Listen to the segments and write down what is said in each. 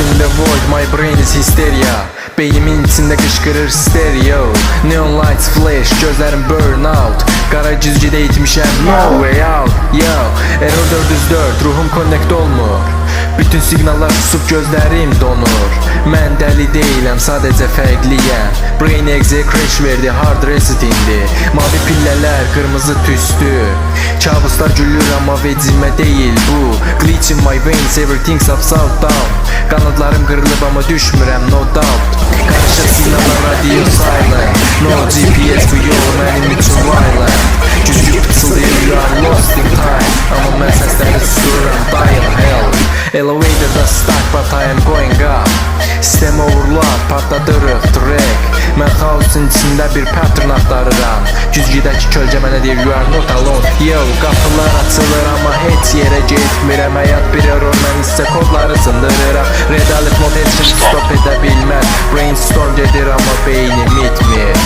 in the void, my brain is hysteria. Beynimin içinde kışkırır stereo. Neon lights flash, gözlerim burn out. Qara cizgidə itmişəm, no way out. Yo, error 404, ruhum connect olmur. Bütün siqnallar susub, gözlərim donur. Mən dəli deyiləm, sadəcə fərqliyəm. Brain exe crash verdi, hard reset indi. Mavi pillələr, qırmızı tüstü. Kabuslar gülür amma vecimə deyil bu. Glitch in my veins, everything's upside down. Qanadlarım qırılıb amma düşmürəm, no doubt. Qarışıq siqnallar, radio silent. No GPS bu yol mənim üçün violent. Güzgü pıçıldayır, you are lost in time. Amma mən səsləri sustururam, dying hell. Elevator'da stuck but I am going up. Sistem overload, patladırıq track. Mən xaosun içində bir pattern axtarıram. Güzgüdəki kölgə mənə deyir, you are not alone. Yo, qapılar açılır amma heç yerə getmirəm. Həyat bir error, mən hissə kodları sındırıram. Red alert mode heç kim stop edə bilməz. Brainstorm gedir amma beynim itmir.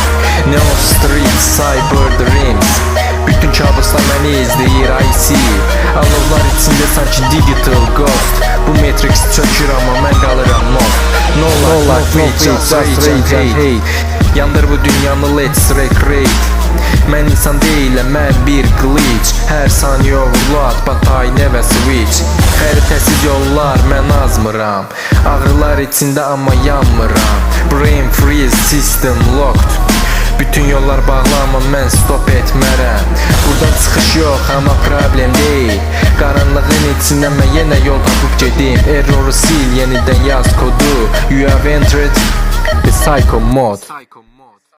Neon street, cyber dreams. Bütün kabuslar məni izləyir, I see. Alovlar içində sanki digital ghost. Bu matrix çökür amma mən qalıram lost. No life, no feet, just rage and hate. Yandır bu dünyanı, let's recreate. Mən insan deyiləm, mən bir glitch. Hər saniyə overload, but I never switch. Xəritəsiz yollar, mən azmıram. Ağrılar içində amma yanmıram. Brain freeze, system locked. Bütün yollar bağlı amma mən stop etmərəm. Buradan çıxış yox amma problem deyil. Qaranlığın içindən mən yenə yol tapıb gedim. Erroru sil, yenidən yaz kodu. You have entered the psycho mode.